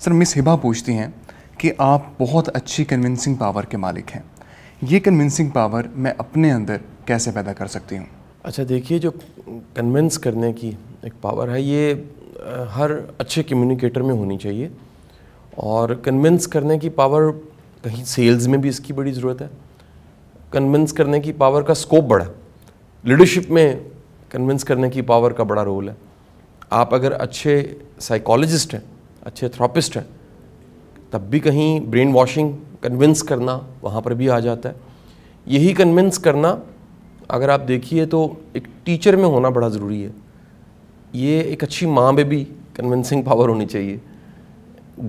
سر مس ہبا پوچھتی ہیں کہ آپ بہت اچھی کنونسنگ پاور کے مالک ہیں، یہ کنونسنگ پاور میں اپنے اندر کیسے پیدا کر سکتی ہوں؟ اچھا دیکھیے، جو کنونس کرنے کی ایک پاور ہے یہ ہر اچھے کمیونیکیٹر میں ہونی چاہیے، اور کنونس کرنے کی پاور کہیں سیلز میں بھی اس کی بڑی ضرورت ہے. کنونس کرنے کی پاور کا سکوپ بڑا ہے، لیڈرشپ میں کنونس کرنے کی پاور کا بڑا رول ہے. آپ اگر اچھے سائیکالوجسٹ ہیں، اچھے تھراپسٹ ہیں، تب بھی کہیں برین واشنگ کنونس کرنا وہاں پر بھی آ جاتا ہے. یہی کنونس کرنا اگر آپ دیکھیے تو ایک ٹیچر میں ہونا بڑا ضروری ہے. یہ ایک اچھی ماں میں بھی کنونسنگ پاور ہونی چاہیے،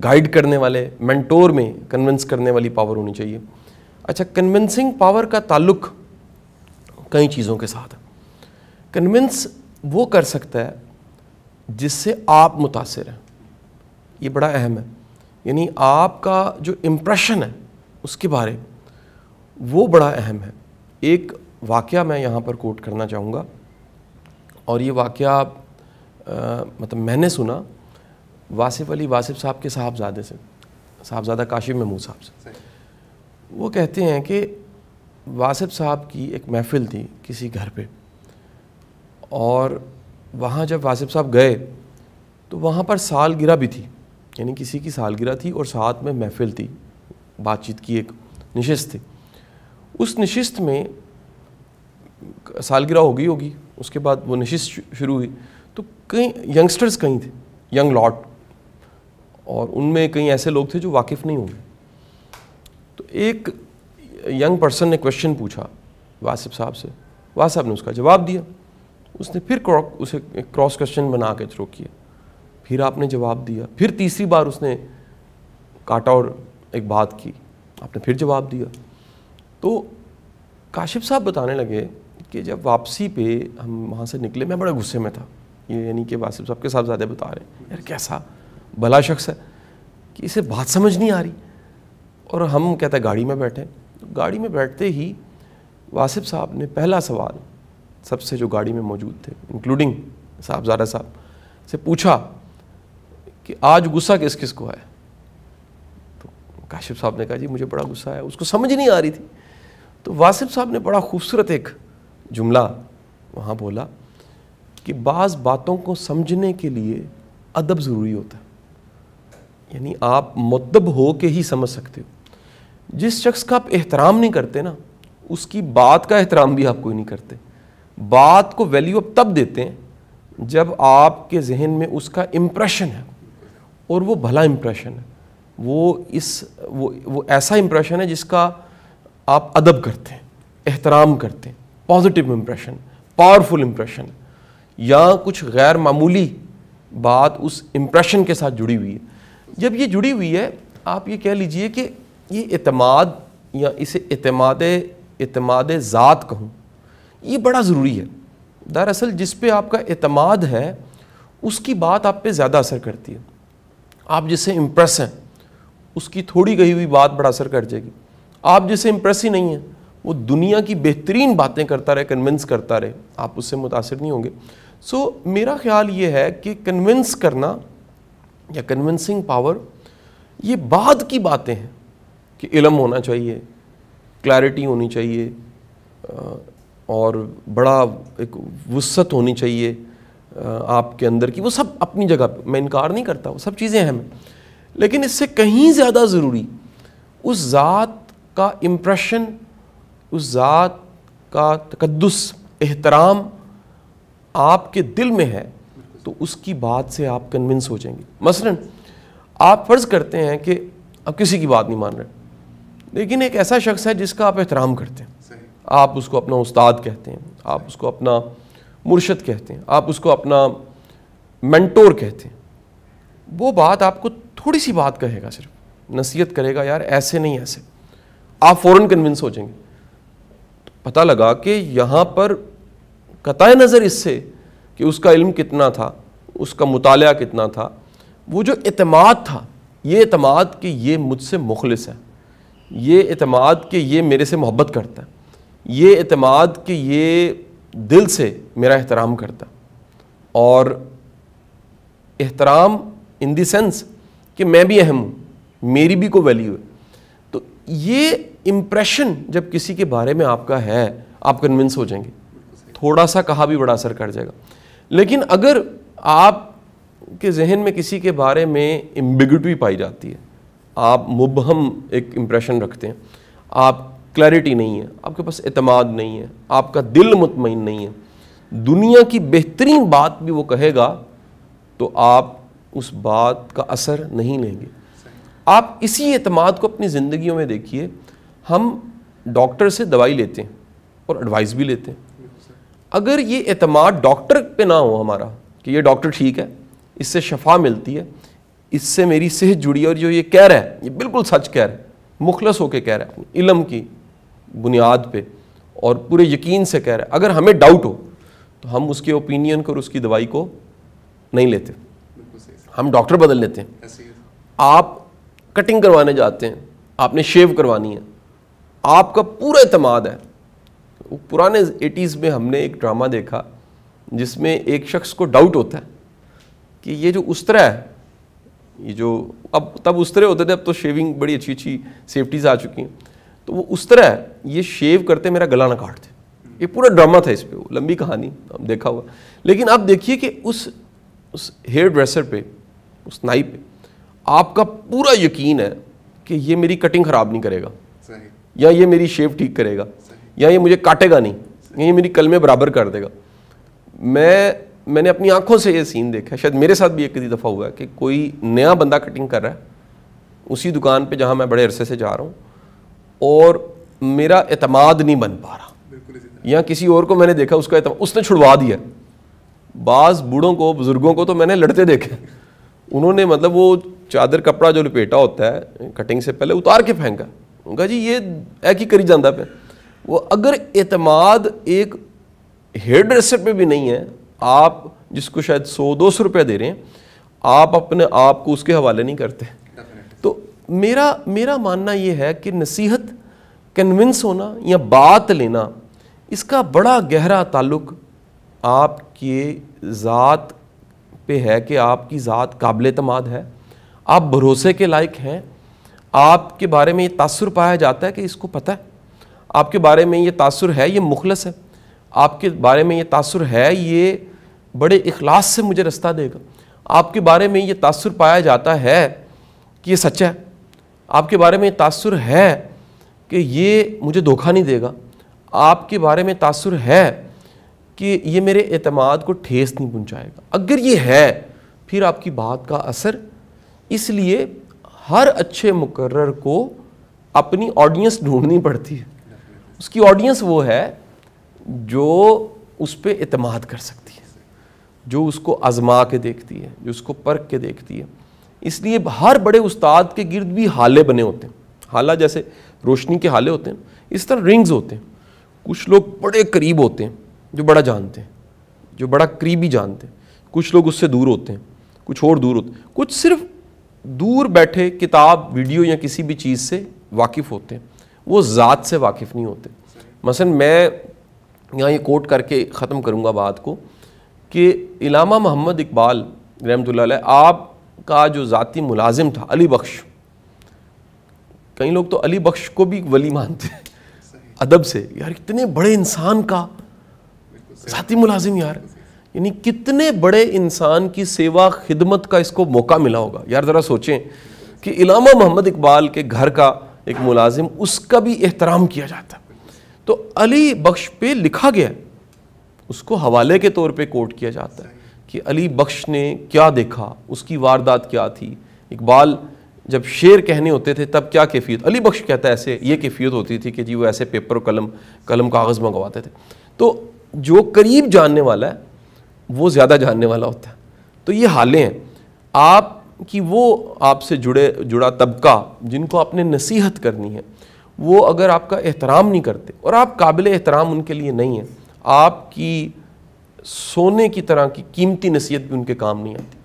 گائیڈ کرنے والے مینٹور میں کنونس کرنے والی پاور ہونی چاہیے. اچھا، کنونسنگ پاور کا تعلق کئی چیزوں کے ساتھ ہے. کنونس وہ کر سکتا ہے جس سے آپ متاثر ہیں، یہ بڑا اہم ہے. یعنی آپ کا جو امپریشن ہے اس کے بارے وہ بڑا اہم ہے. ایک واقعہ میں یہاں پر کوٹ کرنا چاہوں گا، اور یہ واقعہ مطلب میں نے سنا واصف علی واصف صاحب کے صاحبزادے سے، صاحبزادہ کاشف محمود صاحب سے. وہ کہتے ہیں کہ واصف صاحب کی ایک محفل تھی کسی گھر پہ، اور وہاں جب واصف صاحب گئے تو وہاں پر سالگرہ بھی تھی، یعنی کسی کی سالگرہ تھی اور ساتھ میں محفل تھی، بات چیت کی ایک نشست تھی. اس نشست میں سالگرہ ہوگی اس کے بعد وہ نشست شروع ہوئی تو کئی ینگسٹرز کہیں تھے، ینگ لاٹ، اور ان میں کئی ایسے لوگ تھے جو واقف نہیں ہوئے. تو ایک ینگ پرسن نے کویشچن پوچھا واصف صاحب سے، واصف صاحب نے اس کا جواب دیا. اس نے پھر اسے کراس کویشچن بنا کے تھرو کیا، پھر آپ نے جواب دیا، پھر تیسری بار اس نے کاٹا اور ایک بات کی، آپ نے پھر جواب دیا. تو کاشف صاحب بتانے لگے کہ جب واپسی پہ ہم وہاں سے نکلے میں بڑے غصے میں تھا. یہ یعنی کہ واصف صاحب کے صاحبزادے بتا رہے ہیں، یار کیسا بھلا شخص ہے کہ اسے بات سمجھ نہیں آ رہی. اور ہم کہتے ہیں گاڑی میں بیٹھے، گاڑی میں بیٹھتے ہی واصف صاحب نے پہلا سوال سب سے جو گاڑی میں موجود تھے انکلوڈنگ صاحبزادہ صاحب سے پوچھا کہ آج غصہ کس کس کو ہے. تو کاشف صاحب نے کہا جی مجھے بڑا غصہ ہے. اس کو سمجھ نہیں آ رہی تھی. تو واصف صاحب نے بڑا خوبصورت ایک جملہ وہاں بولا کہ بعض باتوں کو سمجھنے کے لیے ادب ضروری ہوتا ہے. یعنی آپ مؤدب ہو کے ہی سمجھ سکتے ہو. جس شخص کا آپ احترام نہیں کرتے نا، اس کی بات کا احترام بھی آپ کوئی نہیں کرتے. بات کو ویلیو اب تب دیتے ہیں جب آپ کے ذہن میں اس کا امپریشن ہے، اور وہ بھلا امپریشن ہے، وہ ایسا امپریشن ہے جس کا آپ ادب کرتے ہیں، احترام کرتے ہیں، پازیٹیو امپریشن، پاورفل امپریشن، یا کچھ غیر معمولی بات اس امپریشن کے ساتھ جڑی ہوئی ہے. جب یہ جڑی ہوئی ہے، آپ یہ کہہ لیجئے کہ یہ اعتماد، یا اسے اعتماد ذات کہوں، یہ بڑا ضروری ہے. دراصل جس پہ آپ کا اعتماد ہے اس کی بات آپ پہ زیادہ اثر کرتی ہے. آپ جس سے امپریس ہیں اس کی تھوڑی کہی ہوئی بات بڑا اثر کر جائے گی. آپ جس سے امپریس ہی نہیں ہیں، وہ دنیا کی بہترین باتیں کرتا رہے، کنونس کرتا رہے، آپ اس سے متاثر نہیں ہوں گے. سو میرا خیال یہ ہے کہ کنونس کرنا یا کنونسنگ پاور یہ بعد کی باتیں ہیں کہ علم ہونا چاہیے، کلیئرٹی ہونی چاہیے، اور بڑا ایک وسعت ہونی چاہیے آپ کے اندر کی. وہ سب اپنی جگہ پہ، میں انکار نہیں کرتا، وہ سب چیزیں اہم ہیں. لیکن اس سے کہیں زیادہ ضروری اس ذات کا امپریشن، اس ذات کا تقدس، احترام آپ کے دل میں ہے تو اس کی بات سے آپ کنونس ہو جائیں گے. مثلا آپ فرض کرتے ہیں کہ آپ کسی کی بات نہیں مان رہے، لیکن ایک ایسا شخص ہے جس کا آپ احترام کرتے ہیں، آپ اس کو اپنا استاد کہتے ہیں، آپ اس کو اپنا مرشد کہتے ہیں، آپ اس کو اپنا مینٹور کہتے ہیں. وہ بات آپ کو تھوڑی سی بات کہے گا، صرف نصیحت کرے گا، یار ایسے نہیں ایسے، آپ فوراً کنونس ہو جائیں گے. پتہ لگا کہ یہاں پر قطع نظر اس سے کہ اس کا علم کتنا تھا، اس کا مطالعہ کتنا تھا، وہ جو اعتماد تھا، یہ اعتماد کہ یہ مجھ سے مخلص ہے، یہ اعتماد کہ یہ میرے سے محبت کرتا ہے، یہ اعتماد کہ یہ دل سے میرا احترام کرتا ہے. اور احترام ان دی سینس کہ میں بھی اہم ہوں, میری بھی کوئی ویلیو ہے. تو یہ امپریشن جب کسی کے بارے میں آپ کا ہے, آپ کنونس ہو جائیں گے. تھوڑا سا کہا بھی بڑا اثر کر جائے گا. لیکن اگر آپ کے ذہن میں کسی کے بارے میں ایمبیگوٹی پائی جاتی ہے, آپ مبہم ایک امپریشن رکھتے ہیں, آپ کلیئرٹی نہیں ہے, آپ کے پاس اعتماد نہیں ہے, آپ کا دل مطمئن نہیں ہے, دنیا کی بہترین بات بھی وہ کہے گا تو آپ اس بات کا اثر نہیں لیں گے. آپ اسی اعتماد کو اپنی زندگیوں میں دیکھیے. ہم ڈاکٹر سے دوائی لیتے ہیں اور ایڈوائس بھی لیتے ہیں. اگر یہ اعتماد ڈاکٹر پہ نہ ہو ہمارا کہ یہ ڈاکٹر ٹھیک ہے, اس سے شفا ملتی ہے, اس سے میری صحت جڑی ہے, اور جو یہ کہہ رہا ہے یہ بالکل سچ کہہ رہا ہے, مخلص ہو کے کہہ رہا ہے, اپنے علم کی بنیاد پہ اور پورے یقین سے کہہ رہا ہے, اگر ہمیں ڈاؤٹ ہو تو ہم اس کے اوپینین کو اور اس کی دوائی کو نہیں لیتے, ہم ڈاکٹر بدل لیتے ہیں. آپ کٹنگ کروانے جاتے ہیں, آپ نے شیو کروانی ہے, آپ کا پورا اعتماد ہے. پرانے 80s میں ہم نے ایک ڈرامہ دیکھا جس میں ایک شخص کو ڈاؤٹ ہوتا ہے کہ یہ جو استرا ہے, یہ جو اب تب استرے ہوتے تھے, اب تو شیونگ بڑی اچھی اچھی سیفٹیز آ چکی ہیں, تو وہ استرا ہے, یہ شیو کرتے میرا گلا نہ کاٹتے. یہ پورا ڈرامہ تھا, اس پہ لمبی کہانی ہم دیکھا ہوا. لیکن اب دیکھیے کہ اس ہیئر ڈریسر پہ, اس نائی پہ آپ کا پورا یقین ہے کہ یہ میری کٹنگ خراب نہیں کرے گا, یا یہ میری شیو ٹھیک کرے گا, یا یہ مجھے کاٹے گا نہیں, یا یہ میری کلمے برابر کر دے گا. میں نے اپنی آنکھوں سے یہ سین دیکھا ہے, شاید میرے ساتھ بھی ایک دفعہ ہوا ہے کہ کوئی نیا بندہ کٹنگ کر رہا ہے اسی دکان پہ جہاں میں بڑے عرصے سے جا رہا ہوں, اور میرا اعتماد نہیں بن پا رہا, یا کسی اور کو میں نے دیکھا اس کا اعتماد اس نے چھڑوا دیا. بعض بوڑھوں کو, بزرگوں کو تو میں نے لڑتے دیکھے, انہوں نے مطلب وہ چادر کپڑا جو لپیٹا ہوتا ہے کٹنگ سے پہلے اتار کے پھینکا. ان کا جی یہ ایک ہی کری جاندہ پہ. وہ اگر اعتماد ایک ہیئر ڈریسر پہ بھی نہیں ہے, آپ جس کو شاید 100-200 روپے دے رہے ہیں, آپ اپنے آپ کو اس کے حوالے نہیں کرتے. تو میرا ماننا یہ ہے کہ نصیحت, کنونس ہونا یا بات لینا, اس کا بڑا گہرا تعلق آپ کی ذات پہ ہے کہ آپ کی ذات قابل اعتماد ہے, آپ بھروسے کے لائق ہیں, آپ کے بارے میں یہ تاثر پایا جاتا ہے کہ اس کو پتہ ہے, آپ کے بارے میں یہ تاثر ہے یہ مخلص ہے, آپ کے بارے میں یہ تاثر ہے یہ بڑے اخلاص سے مجھے رستہ دے گا, آپ کے بارے میں یہ تاثر پایا جاتا ہے کہ یہ سچا ہے, آپ کے بارے میں یہ تاثر ہے کہ یہ مجھے دھوکہ نہیں دے گا, آپ کے بارے میں تاثر ہے کہ یہ میرے اعتماد کو ٹھیس نہیں پہنچائے گا. اگر یہ ہے پھر آپ کی بات کا اثر. اس لیے ہر اچھے مقرر کو اپنی آڈینس ڈھونڈنی پڑتی ہے. اس کی آڈینس وہ ہے جو اس پہ اعتماد کر سکتی ہے, جو اس کو آزما کے دیکھتی ہے, جو اس کو پرکھ کے دیکھتی ہے. اس لیے ہر بڑے استاد کے گرد بھی حالے بنے ہوتے ہیں. حالہ جیسے روشنی کے حالے ہوتے ہیں, اس طرح رنگز ہوتے ہیں. کچھ لوگ بڑے قریب ہوتے ہیں جو بڑا جانتے ہیں, جو بڑا قریبی جانتے ہیں. کچھ لوگ اس سے دور ہوتے ہیں, کچھ اور دور ہوتے ہیں. کچھ صرف دور بیٹھے کتاب, ویڈیو یا کسی بھی چیز سے واقف ہوتے ہیں, وہ ذات سے واقف نہیں ہوتے. مثلا میں یہاں یہ کوٹ کر کے ختم کروں گا بات کو کہ علامہ محمد اقبال رحمۃ اللہ علیہ, آپ کا جو ذاتی ملازم تھا علی بخش, کئی لوگ تو علی بخش کو بھی ولی مانتے ہیں ادب سے. یار اتنے بڑے انسان کا ذاتی ملازم, یار یعنی کتنے بڑے انسان کی سیوا خدمت کا اس کو موقع ملا ہوگا. یار ذرا سوچیں کہ علامہ محمد اقبال کے گھر کا ایک ملازم, اس کا بھی احترام کیا جاتا ہے. تو علی بخش پہ لکھا گیا, اس کو حوالے کے طور پہ کوٹ کیا جاتا ہے کہ علی بخش نے کیا دیکھا, اس کی واردات کیا تھی. اقبال جب شعر کہنے ہوتے تھے تب کیا کیفیت, علی بخش کہتا ہے ایسے یہ کیفیت ہوتی تھی کہ جی وہ ایسے پیپر و قلم کاغذ منگواتے تھے. تو جو قریب جاننے والا ہے وہ زیادہ جاننے والا ہوتا ہے. تو یہ حالیں ہیں آپ کی, وہ آپ سے جڑا طبقہ جن کو آپ نے نصیحت کرنی ہے, وہ اگر آپ کا احترام نہیں کرتے اور آپ قابل احترام ان کے لیے نہیں ہیں, آپ کی سونے کی طرح کی قیمتی نصیحت بھی ان کے کام نہیں آتی.